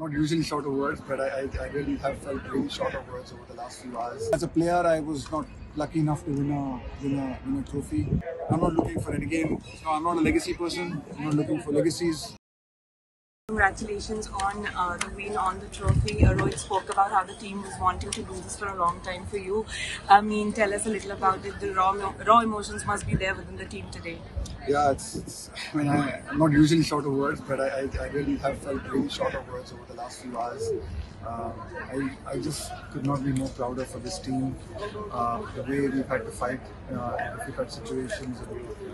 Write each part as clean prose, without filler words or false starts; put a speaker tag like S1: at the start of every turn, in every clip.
S1: not usually short of words, but I really have felt really short of words over the last few hours. As a player, I was not lucky enough to win a trophy. I'm not looking for any game. No, I'm not a legacy person. I'm not looking for legacies.
S2: Congratulations on the win on the trophy. Rohit spoke about how the team was wanting to do this for a long time for you. I mean, tell us a little about it. The raw emotions must be there within the team today.
S1: Yeah, I mean, I'm not usually short of words, but I really have felt really short of words over the last few hours. I just could not be more prouder for this team. The way we've had to fight in difficult situations.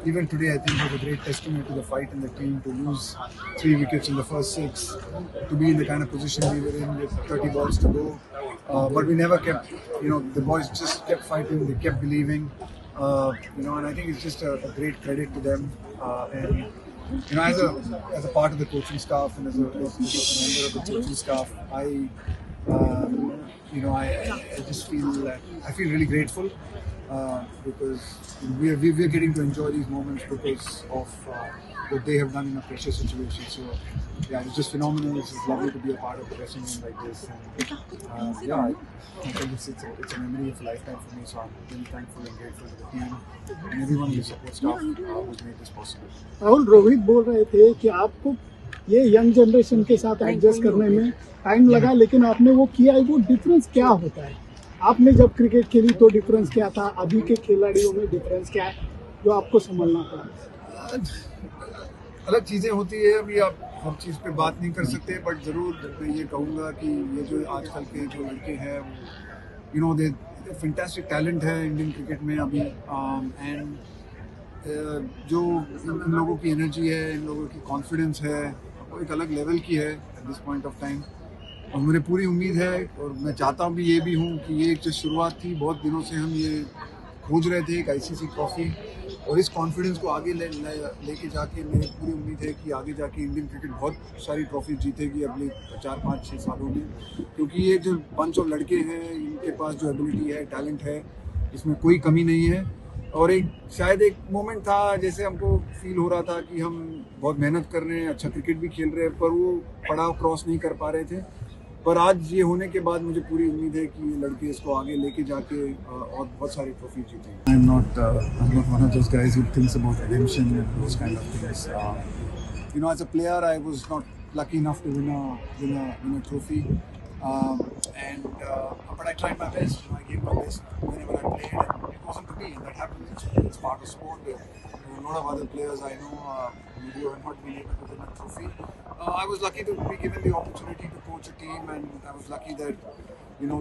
S1: Even today, I think it was a great testament to the fight in the team to lose 3 wickets in the first 6, to be in the kind of position we were in with 30 balls to go. But we never kept, the boys just kept fighting, they kept believing. And I think it's just a great credit to them. As a part of the coaching staff and as a member of the coaching staff, I just feel really grateful because we're getting to enjoy these moments because of what they have done in a pressure situation. So yeah, it's just phenomenal. It's just lovely to be a part of a dressing room like this. And, I think it's a memory of a lifetime for me. So I'm really thankful and grateful to the team and everyone in the support staff who's made this possible.
S3: Rahul, Rohit बोल रहे थे कि आपको ये young generation के साथ adjust करने में टाइम लगा, लेकिन आपने वो किया। वो डिफरेंस क्या होता है? आपने जब क्रिकेट खेली तो डिफरेंस क्या था? अभी के खिलाड़ियों में डिफरेंस क्या है जो आपको संभालना पड़ा?
S1: अलग चीज़ें होती है, अभी आप हर चीज़ पे बात नहीं कर सकते, बट ज़रूर मैं ये कहूँगा कि ये जो आजकल के जो लड़के हैं, दे फैंटास्टिक टैलेंट है इंडियन क्रिकेट में अभी। एंड जो इन लोगों की एनर्जी है, इन लोगों की कॉन्फिडेंस है, वो एक अलग लेवल की है at this point of time. और मुझे पूरी उम्मीद है और मैं चाहता भी ये भी हूँ कि ये एक जो शुरुआत थी, बहुत दिनों से हम ये खोज रहे थे एक ICC ट्रॉफी, और इस कॉन्फिडेंस को आगे लेके जाके मेरी पूरी उम्मीद है कि आगे जाके इंडियन क्रिकेट बहुत सारी ट्रॉफी जीतेगी अगले 4, 5, 6 सालों में। क्योंकि ये जो बंच ऑफ लड़के हैं, इनके पास जो एबिलिटी है, टैलेंट है, इसमें कोई कमी नहीं है। और शायद एक मोमेंट था जैसे हमको फील हो रहा था कि हम बहुत मेहनत कर रहे हैं, अच्छा क्रिकेट भी खेल रहे हैं, पर वो पड़ाव क्रॉस नहीं कर पा रहे थे। पर आज ये होने के बाद मुझे पूरी उम्मीद है कि ये लड़के इसको आगे लेके जाके और बहुत सारी ट्रॉफी जीतेंगे। I'm not one of those guys who thinks about redemption and those kind of things. As a player, I was not lucky enough to win a trophy. But I tried my best. I gave my best whenever I played. And it wasn't to me. That happens. It's part of sport. There are a lot of other players I know who have not been able to win a trophy. I was lucky to be given the opportunity to coach a team, and I was lucky that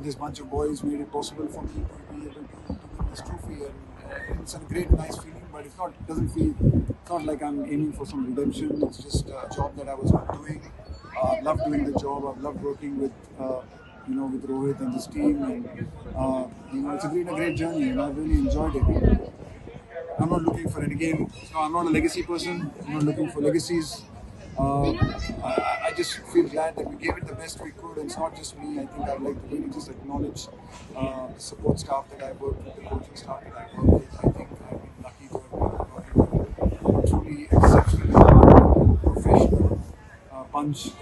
S1: this bunch of boys made it possible for me to be able to win this trophy. And it's a great, nice feeling. But it's not like I'm aiming for some redemption. It's just a job that I was not doing. I've loved doing the job. I've loved working with with Rohit and this team, and it's been a great journey, and I've really enjoyed it. I'm not looking for any game. No, I'm not a legacy person. I'm not looking for legacies. I just feel glad that we gave it the best we could, and it's not just me. I think I'd like to really just acknowledge the support staff that I work with, the coaching staff that I work with. I think I've been lucky to have worked with a truly exceptionally hard, professional,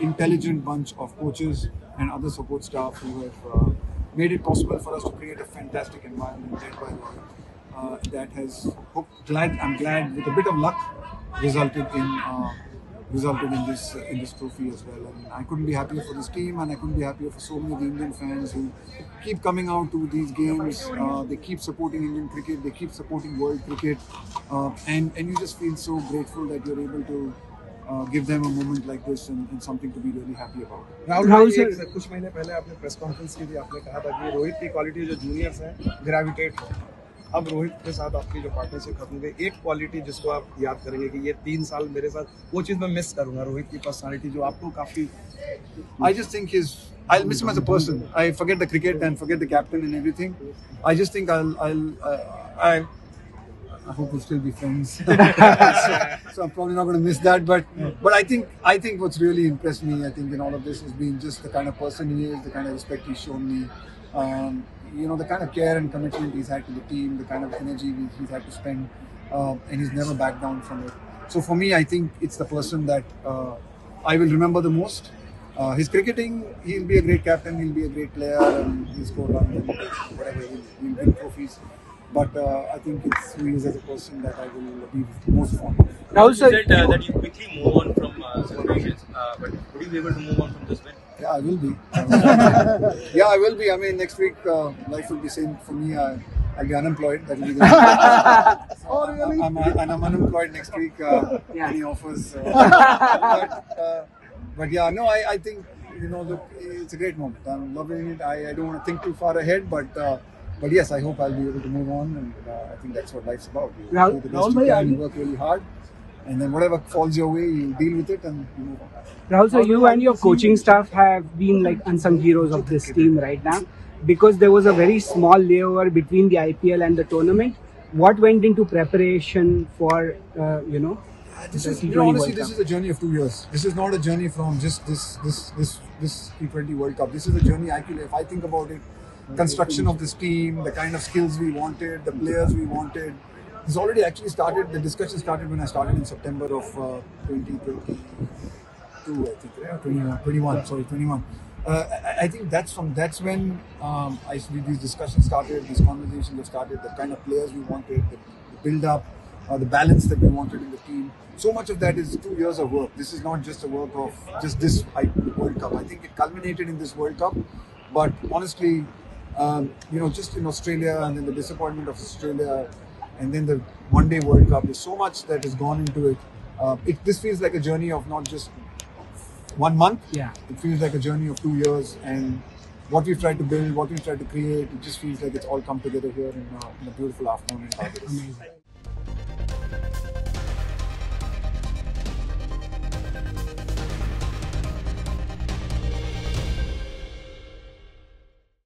S1: intelligent bunch of coaches and other support staff who have made it possible for us to create a fantastic environment led by Rohit that has, I'm glad, with a bit of luck, resulted in this trophy as well. And I couldn't be happier for this team, and I couldn't be happier for so many of the Indian fans who keep coming out to these games. They keep supporting Indian cricket, they keep supporting world cricket, and you just feel so grateful that you're able to give them a moment like this and something to be really happy about.
S4: Rahul sir, कुछ महीने पहले आपने press conference की थी, आपने कहा था कि रोहित की क्वालिटी जो जूनियर्स हैं ग्रेविटेट हो। अब रोहित के साथ आपकी जो पार्टनरशिप खत्म गई, एक क्वालिटी जिसको आप याद करेंगे कि ये 3 साल मेरे साथ, वो चीज़ मैं मिस करूंगा, रोहित की पर्सनालिटी जो आपको काफ़ी।
S1: I just think I'll miss him as a person. I forget the cricket and forget the captain and everything. I just think I hope we'll still be friends. So I'm probably not going to miss that. But I think what's really impressed me, I think, in all of this has been just the kind of person he is, the kind of respect he's shown me, the kind of care and commitment he's had to the team, the kind of energy he's had to spend, and he's never backed down from it. So for me, I think it's the person that I will remember the most. His cricketing, he'll be a great captain, he'll be a great player, and he'll score runs and whatever, he'll win trophies. But I think it's who he is as a person that I will be most fond of.
S5: Rahul sir, you said that you quickly move on from celebrations, but would you be able to move on from this win?
S1: Yeah, I will be. Yeah, I will be. I mean, next week life will be same for me. I'll be unemployed. That will be the
S3: Oh, really?
S1: I'm unemployed next week. Any offers? But yeah, no, I think look, it's a great moment. I'm loving it. I don't want to think too far ahead, but yes, I hope I'll be able to move on, and I think that's what life's about. You do the best you can, you work really hard, and then whatever falls your way, you deal with it and you move on.
S6: Rahul, so you and your coaching staff have been like unsung heroes of this team right now, because there was a very small layover between the IPL and the tournament. What went into preparation for
S1: This is,
S6: the T20
S1: honestly,
S6: World
S1: this
S6: Cup?
S1: is a journey of 2 years. This is not a journey from just this T20 World Cup. This is a journey, actually, if I think about it, construction of this team, the kind of skills we wanted, the players we wanted. This already actually started, the discussion started when I started in September of 2022, I think, yeah, 21. I think that's when these discussions started, these conversations have started, the kind of players we wanted, the build-up, the balance that we wanted in the team. So much of that is 2 years of work. This is not just a work of just this World Cup. I think it culminated in this World Cup, but honestly, just in Australia and then the disappointment of Australia and then the one-day World Cup, there's so much that has gone into it. This feels like a journey of not just 1 month.
S6: Yeah.
S1: It feels like a journey of 2 years, and what we've tried to build, what we've tried to create, it just feels like it's all come together here in a beautiful afternoon in Barbados.
S6: Amazing.